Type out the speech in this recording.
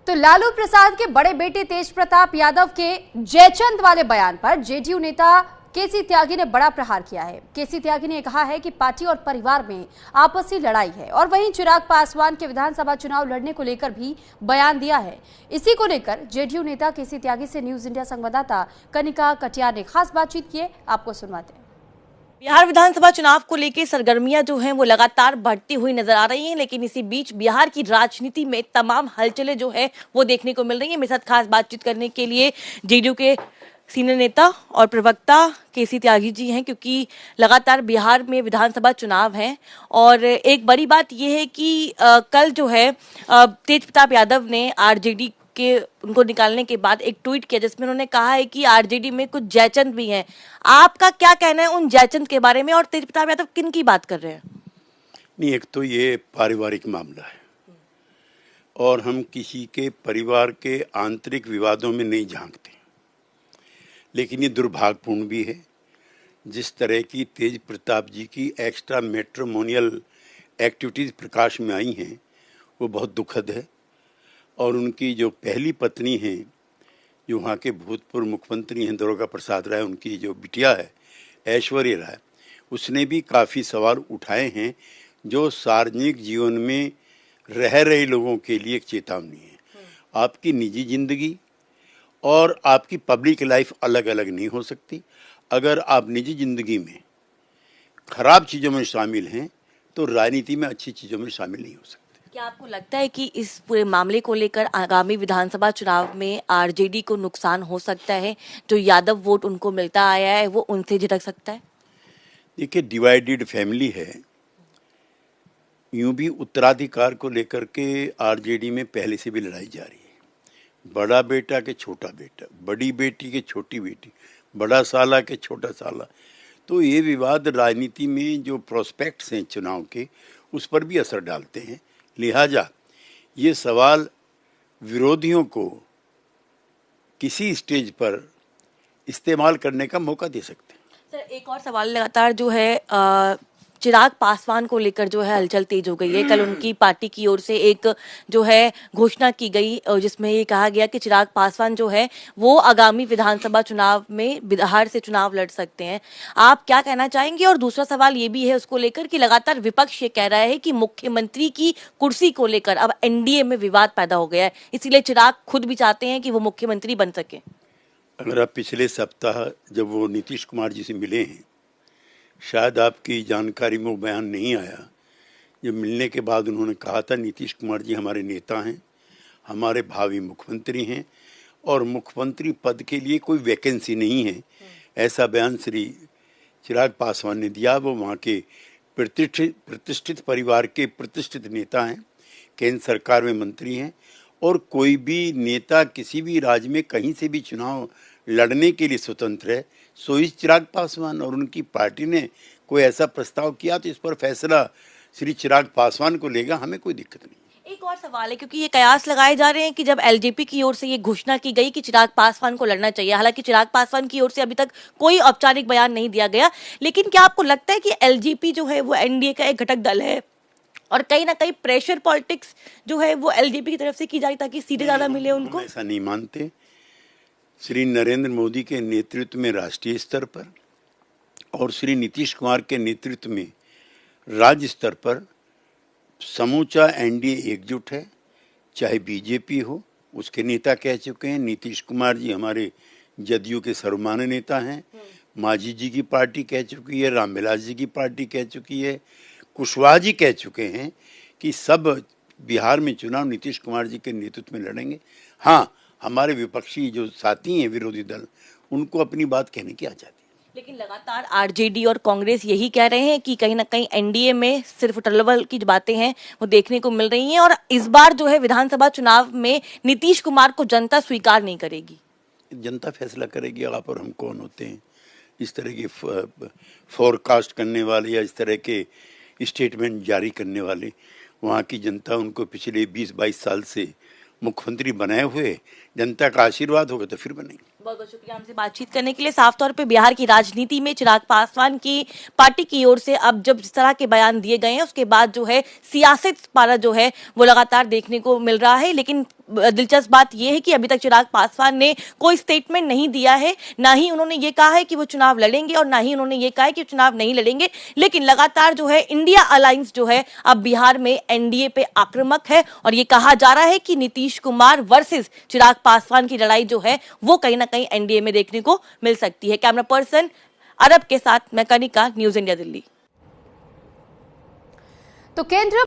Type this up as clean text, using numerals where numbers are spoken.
तो लालू प्रसाद के बड़े बेटे तेज प्रताप यादव के जयचंद वाले बयान पर जेडीयू नेता केसी त्यागी ने बड़ा प्रहार किया है। केसी त्यागी ने कहा है कि पार्टी और परिवार में आपसी लड़ाई है और वहीं चिराग पासवान के विधानसभा चुनाव लड़ने को लेकर भी बयान दिया है। इसी को लेकर जेडीयू नेता केसी त्यागी से न्यूज इंडिया संवाददाता कनिका कटियार ने खास बातचीत की है, आपको सुनवाते हैं। बिहार विधानसभा चुनाव को लेकर सरगर्मियां जो हैं वो लगातार बढ़ती हुई नजर आ रही हैं, लेकिन इसी बीच बिहार की राजनीति में तमाम हलचलें जो है वो देखने को मिल रही हैं। मेरे साथ खास बातचीत करने के लिए जेडीयू के सीनियर नेता और प्रवक्ता केसी त्यागी जी हैं, क्योंकि लगातार बिहार में विधानसभा चुनाव हैं और एक बड़ी बात यह है कि कल जो है तेज प्रताप यादव ने आरजेडी के उनको निकालने के बाद एक ट्वीट किया जिसमें उन्होंने कहा है कि आरजेडी में कुछ जयचंद भी हैं। आपका क्या कहना है उन जयचंद के बारे में और तेज प्रताप यादव किन की बात कर रहे हैं? नहीं, एक तो ये पारिवारिक मामला है और हम किसी के परिवार के आंतरिक विवादों में नहीं झांकते, लेकिन ये दुर्भाग्यपूर्ण भी है। जिस तरह की तेज प्रताप जी की एक्स्ट्रा मैट्रिमोनियल एक्टिविटीज़ प्रकाश में आई हैं वो बहुत दुखद है। और उनकी जो पहली पत्नी हैं, जो वहाँ के भूतपूर्व मुख्यमंत्री हैं दुर्गा प्रसाद राय, उनकी जो बिटिया है ऐश्वर्या राय, उसने भी काफ़ी सवाल उठाए हैं जो सार्वजनिक जीवन में रह रहे लोगों के लिए एक चेतावनी है। आपकी निजी ज़िंदगी और आपकी पब्लिक लाइफ अलग अलग नहीं हो सकती। अगर आप निजी ज़िंदगी में खराब चीज़ों में शामिल हैं तो राजनीति में अच्छी चीज़ों में शामिल नहीं हो सकते। क्या आपको लगता है कि इस पूरे मामले को लेकर आगामी विधानसभा चुनाव में आरजेडी को नुकसान हो सकता है? जो यादव वोट उनको मिलता आया है वो उनसे झिटक सकता है? देखिए, डिवाइडेड फैमिली है। यूं भी उत्तराधिकार को लेकर के आरजेडी में पहले से भी लड़ाई जारी है। बड़ा बेटा के छोटा बेटा, बड़ी बेटी के छोटी बेटी, बड़ा साला के छोटा साला। तो ये विवाद राजनीति में जो प्रोस्पेक्ट्स हैं चुनाव के, उस पर भी असर डालते हैं। लिहाजा ये सवाल विरोधियों को किसी स्टेज पर इस्तेमाल करने का मौका दे सकते हैं। सर, एक और सवाल लगातार जो है चिराग पासवान को लेकर जो है हलचल तेज हो गई है। कल उनकी पार्टी की ओर से एक जो है घोषणा की गई जिसमें ये कहा गया कि चिराग पासवान जो है वो आगामी विधानसभा चुनाव में बिहार से चुनाव लड़ सकते हैं। आप क्या कहना चाहेंगे? और दूसरा सवाल ये भी है उसको लेकर कि लगातार विपक्ष ये कह रहा है कि मुख्यमंत्री की कुर्सी को लेकर अब एनडीए में विवाद पैदा हो गया है, इसीलिए चिराग खुद भी चाहते हैं कि वो मुख्यमंत्री बन सके। अगर आप पिछले सप्ताह जब वो नीतीश कुमार जी से मिले हैं, शायद आपकी जानकारी में वो बयान नहीं आया। जब मिलने के बाद उन्होंने कहा था नीतीश कुमार जी हमारे नेता हैं, हमारे भावी मुख्यमंत्री हैं और मुख्यमंत्री पद के लिए कोई वैकेंसी नहीं है। ऐसा बयान श्री चिराग पासवान ने दिया। वो वहाँ के प्रतिष्ठित परिवार के प्रतिष्ठित नेता हैं, केंद्र सरकार में मंत्री हैं और कोई भी नेता किसी भी राज्य में कहीं से भी चुनाव लड़ने के लिए स्वतंत्र है। सो इस चिराग पासवान और उनकी पार्टी ने कोई ऐसा प्रस्ताव किया तो इस पर फैसला श्री चिराग पासवान को लेगा, हमें कोई दिक्कत नहीं। एक और सवाल है, क्योंकि ये कयास लगाए जा रहे हैं कि जब एलजेपी की ओर से ये घोषणा की गई कि चिराग पासवान को लड़ना चाहिए, हालांकि चिराग पासवान की ओर से अभी तक कोई औपचारिक बयान नहीं दिया गया, लेकिन क्या आपको लगता है कि एलजेपी जो है वो एनडीए का एक घटक दल है और कहीं ना कहीं प्रेशर पॉलिटिक्स जो है वो एलजेपी की तरफ से की जाए ताकि सीटें ज्यादा मिले उनको? ऐसा नहीं मानते। श्री नरेंद्र मोदी के नेतृत्व में राष्ट्रीय स्तर पर और श्री नीतीश कुमार के नेतृत्व में राज्य स्तर पर समूचा एनडीए एकजुट है। चाहे बीजेपी हो, उसके नेता कह चुके हैं। नीतीश कुमार जी हमारे जदयू के सर्वमान्य नेता हैं। मांझी जी की पार्टी कह चुकी है, रामविलास जी की पार्टी कह चुकी है, कुशवाहा जी कह चुके हैं कि सब बिहार में चुनाव नीतीश कुमार जी के नेतृत्व में लड़ेंगे। हाँ, हमारे विपक्षी जो साथी हैं विरोधी दल, उनको अपनी बात कहने की आज़ादी है। लेकिन लगातार आरजेडी और कांग्रेस यही कह रहे हैं कि कहीं ना कहीं एनडीए में सिर्फ टल्लवल की जो बातें हैं वो देखने को मिल रही हैं और इस बार जो है विधानसभा चुनाव में नीतीश कुमार को जनता स्वीकार नहीं करेगी। जनता फैसला करेगी। आप और हम कौन होते हैं इस तरह की फोरकास्ट करने वाले या इस तरह के स्टेटमेंट जारी करने वाले? वहाँ की जनता उनको पिछले 20-22 साल से मुख्यमंत्री बनाए हुए जनता का आशीर्वाद होगा तो फिर बनेंगे। बहुत बहुत शुक्रिया हमसे बातचीत करने के लिए। साफ तौर पे बिहार की राजनीति में चिराग पासवान की पार्टी की ओर से अब जब इस तरह के बयान दिए गए हैं उसके बाद जो है सियासत पारा जो है वो लगातार देखने को मिल रहा है। लेकिन दिलचस्प बात यह है कि अभी तक चिराग पासवान ने कोई स्टेटमेंट नहीं दिया है, ना ही उन्होंने ये कहा है कि वो चुनाव लड़ेंगे और ना ही उन्होंने ये कहा है कि चुनाव नहीं लड़ेंगे। लेकिन लगातार जो है इंडिया अलायंस जो है अब बिहार में एनडीए पे आक्रामक है और ये कहा जा रहा है कि नीतीश कुमार वर्सेस चिराग पासवान की लड़ाई जो है वो कहीं ना कहीं एनडीए में देखने को मिल सकती है। कैमरा पर्सन अरब के साथ मैं कनिका, न्यूज इंडिया दिल्ली। तो केंद्र